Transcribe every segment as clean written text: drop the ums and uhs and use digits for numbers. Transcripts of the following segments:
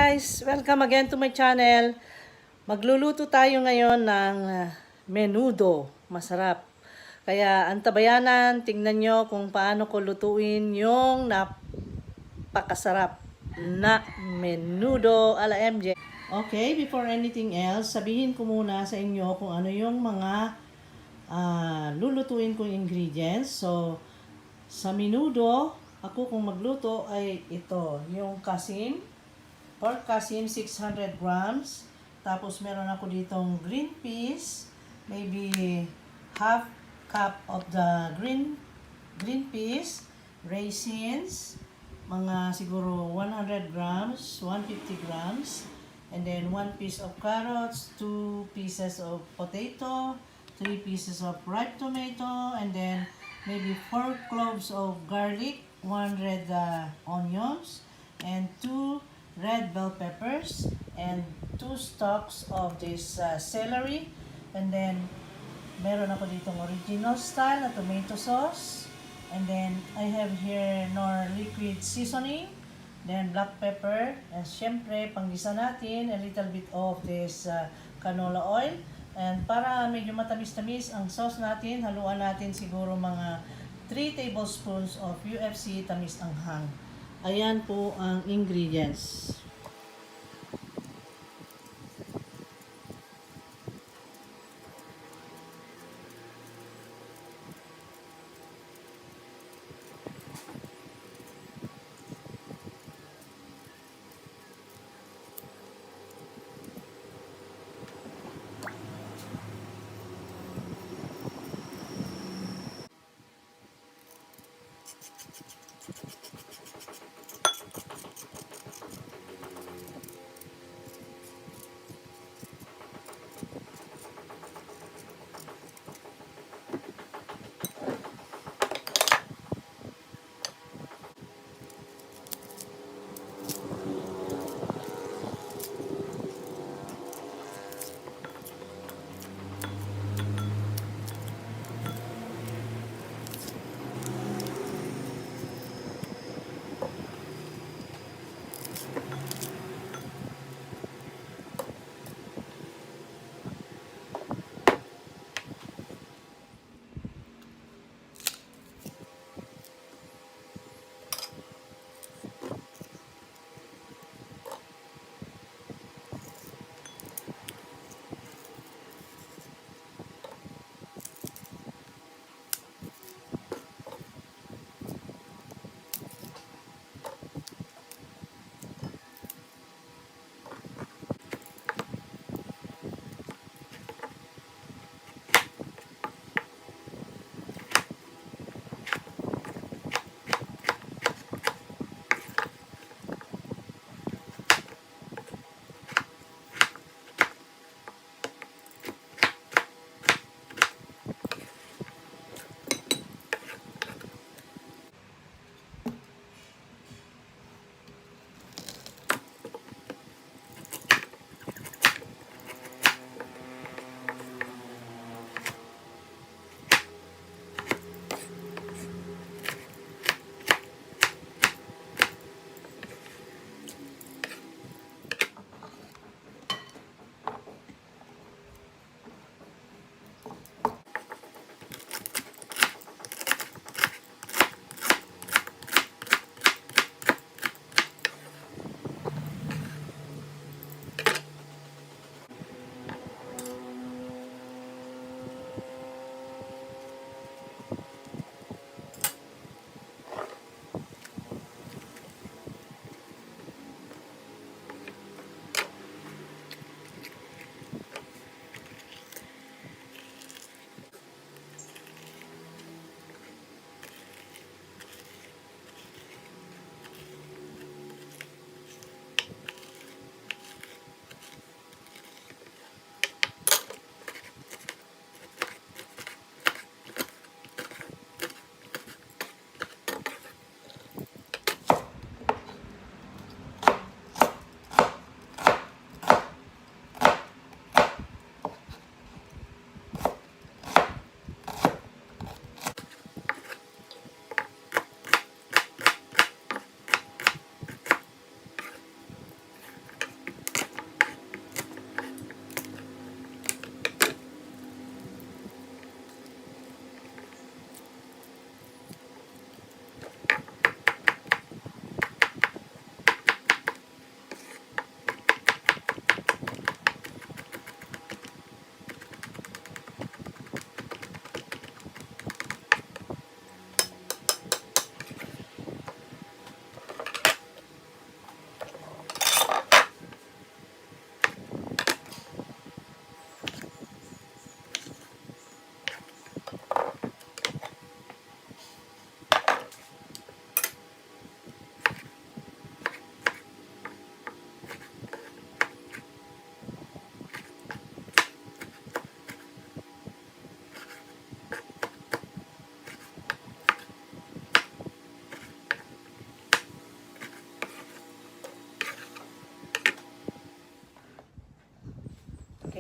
guys! Welcome again to my channel. Magluluto tayo ngayon ng menudo. Masarap. Kaya antabayanan, tingnan nyo kung paano ko lutuin yung napakasarap na menudo ala MJ. Okay, before anything else, sabihin ko muna sa inyo kung ano yung mga lulutuin kong ingredients. So, sa menudo, ako kung magluto ay ito, yung kasim. Pork kasim, 600 grams. Tapos, meron ako ditong green peas. Maybe half cup of the green peas. Raisins. Mga siguro 100 grams, 150 grams. And then, 1 piece of carrots, 2 pieces of potato, 3 pieces of ripe tomato, and then maybe 4 cloves of garlic, 1 red onions, and 2 red bell peppers, and 2 stalks of this celery. And then, meron ako ditong original style na tomato sauce. And then, I have here Knorr liquid seasoning. Then, black pepper. And syempre, panggisa natin, a little bit of this canola oil. And para medyo matamis-tamis ang sauce natin, haluan natin siguro mga 3 tablespoons of UFC tamis anghang. Ayan po ang ingredients.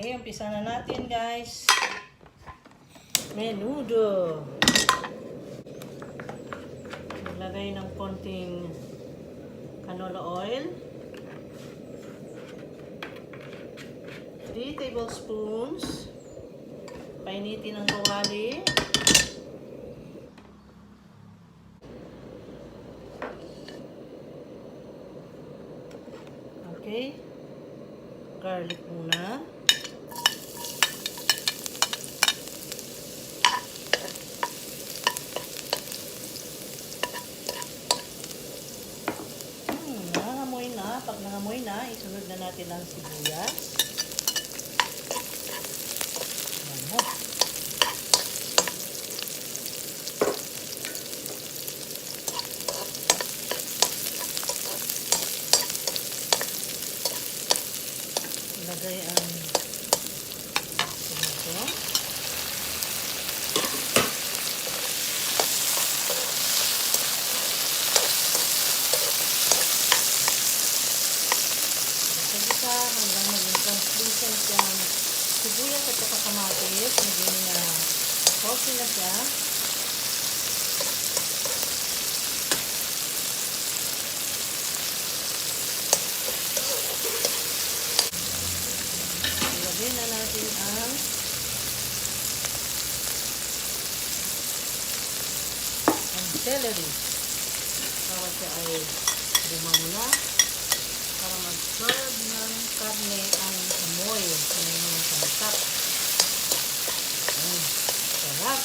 Okay, umpisa na natin guys. Menudo. Maglagay ng konting canola oil. 3 tablespoons. Painitin ang kawali. Okay. Garlic muna. Nangangamoy na. Pag nangamoy na, isunod na natin ang sibuyas. Ayan. Ilagay ang tomato. Isa hanggang maging translucent yung sibuyas at saka kamatis. Maging salty na siya. Ilagay na natin ang celery para siya ay dumamula para mag-serve ng karne ang amoy ng mga santap. Sarap!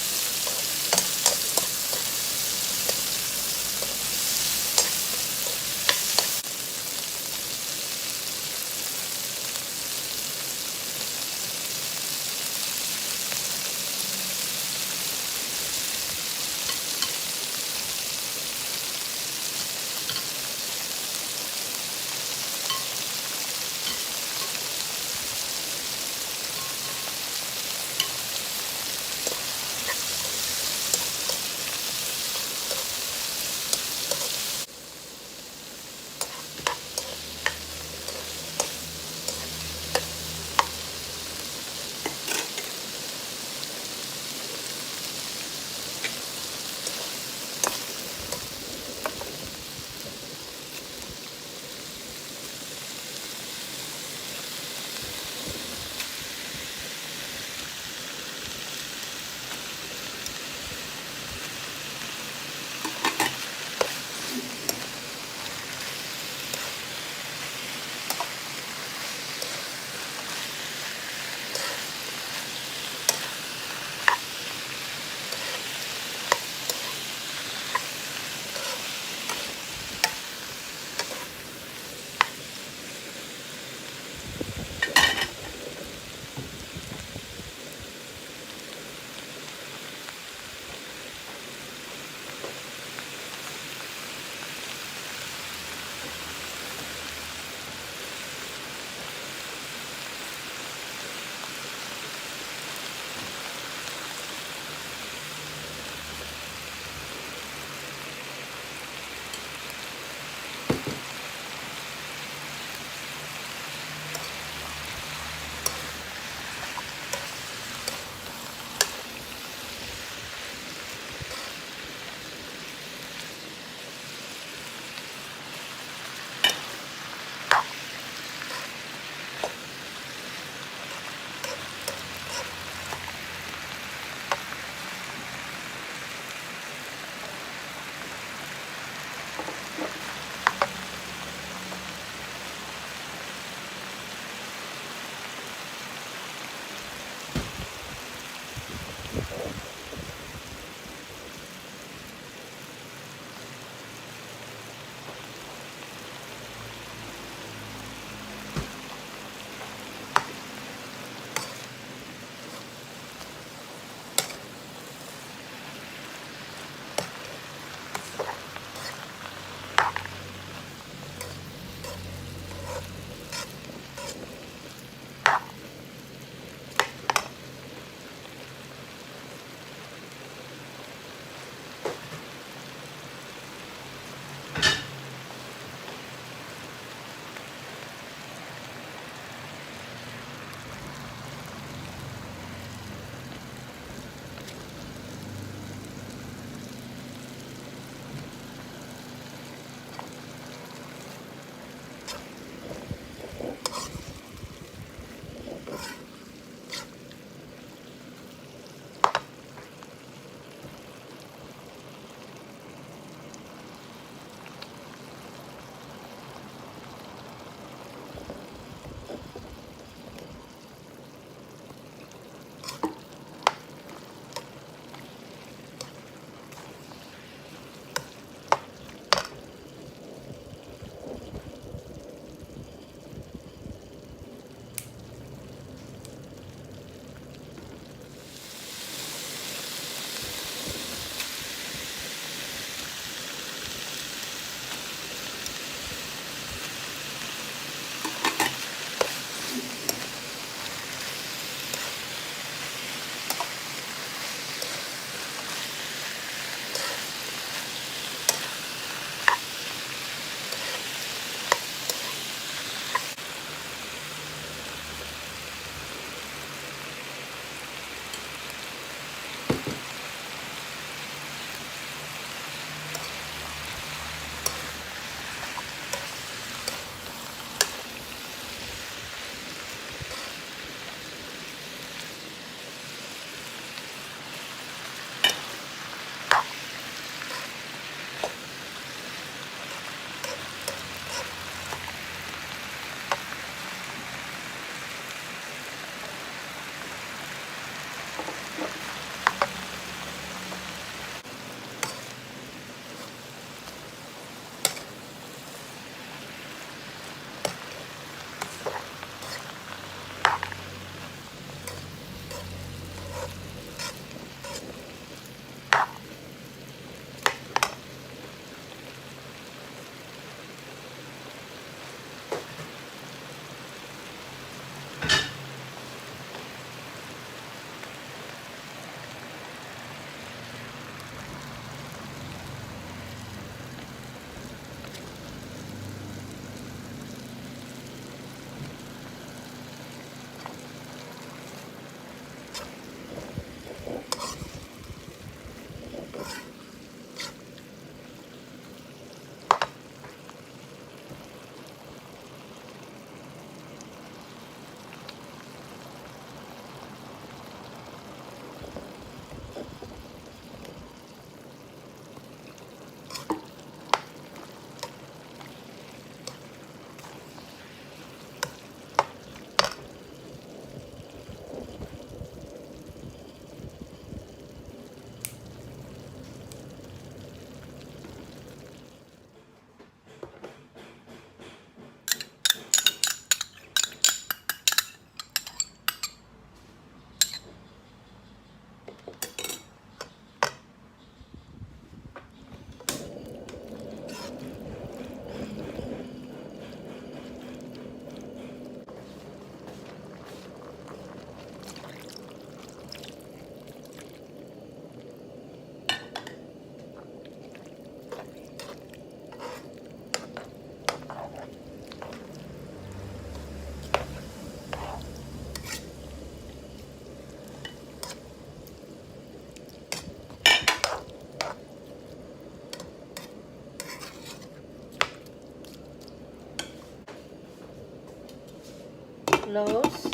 close.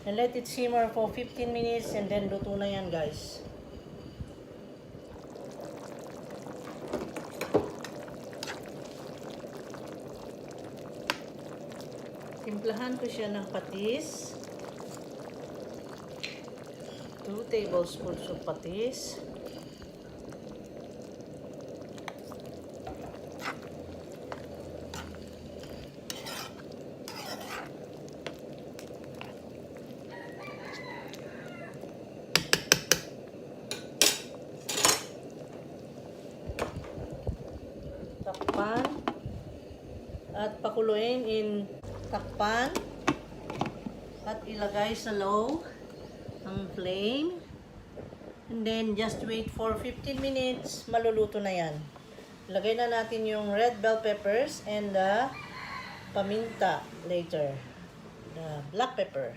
And let it simmer for 15 minutes and then luto na yan, guys. Timplahan ko siya ng patis. 2 tablespoons of patis. Takpan at pakuluin in takpan at ilagay sa low ang flame, and then just wait for 15 minutes, maluluto na yan. Ilagay na natin yung red bell peppers and the paminta later, the black pepper,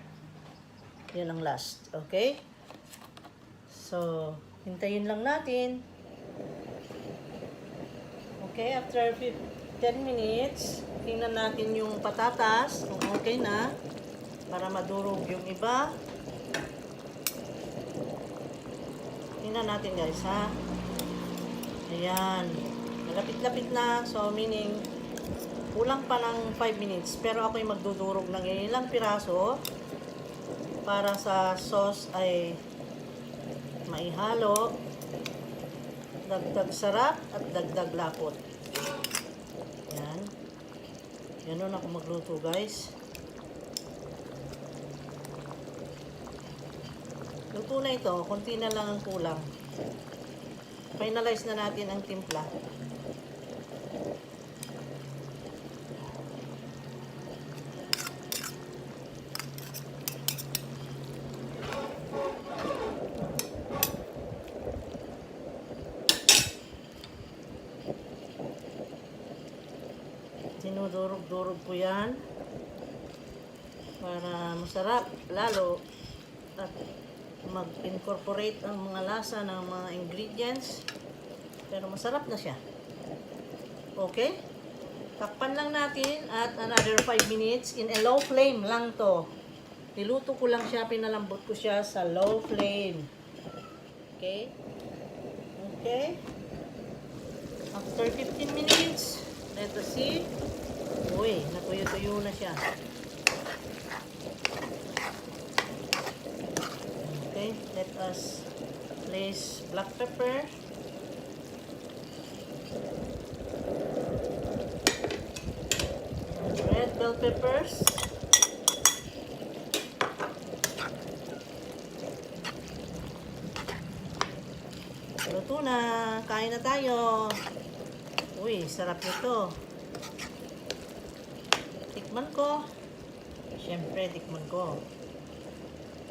yan ang last. Okay, so hintayin lang natin. Okay, after 10 minutes, tingnan natin yung patatas kung okay na para madurog yung iba. Tingnan natin, guys, ha. Ayan, malapit-lapit na, so meaning kulang pa ng 5 minutes, pero ako'y magdudurog ng ilang piraso para sa sauce ay maihalo, dagdag sarap at dagdag lapot. Yan. Ganun ako magluto, guys. Luto na ito. Kunti na lang ang kulang. Finalize na natin ang timpla. Dinudurog-durog ko yan para masarap lalo at mag-incorporate ang mga lasa ng mga ingredients, pero masarap na siya. Okay, takpan lang natin at another 5 minutes in a low flame lang to. Niluto ko lang siya, pinalambot ko siya sa low flame. Okay, okay, after 15 minutes, let us see. Uy, natuyo-tuyo na siya. Okay, let us place black pepper. Red bell peppers. Luto na. Kain na tayo. Uy, sarap nito. Tikman ko. Siyempre, tikman ko.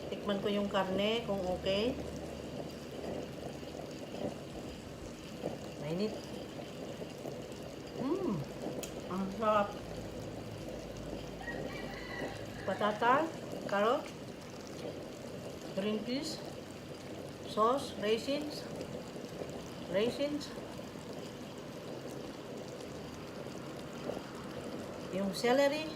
Tikman ko yung karne kung okay. Mainit. Ang sarap. Patata, carrot, green peas, sauce, raisins, yung celery,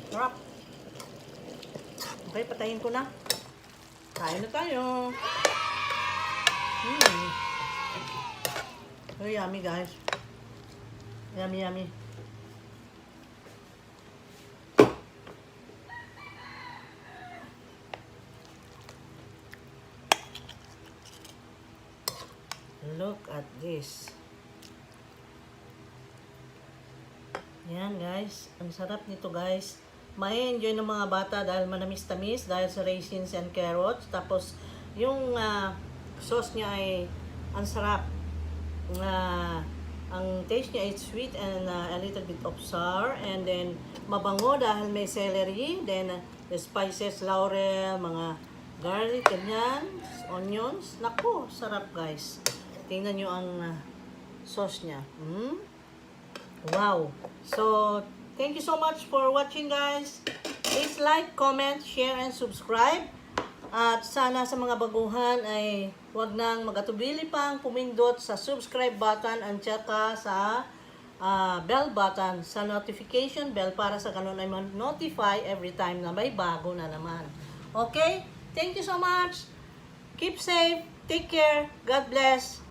sarap. Okay, patayin ko na. Kain na tayo. Very yummy, guys. Yummy, yummy. Look at this. Yan, guys. Ang sarap nito, guys. May-enjoy ng mga bata dahil manamis-tamis dahil sa raisins and carrots. Tapos, yung sauce niya ay ang sarap. Ang taste niya is sweet and a little bit of sour. And then, mabango dahil may celery. Then, the spices, laurel, mga garlic, ganyan, onions. Naku, sarap, guys. Tingnan nyo ang sauce niya. Wow! So, thank you so much for watching, guys. Please like, comment, share, and subscribe. At sana sa mga baguhan ay huwag nang magatubili pang pumindot sa subscribe button at saka sa bell button, sa notification bell para sa ganun ay notify every time na may bago na naman. Okay? Thank you so much. Keep safe. Take care. God bless.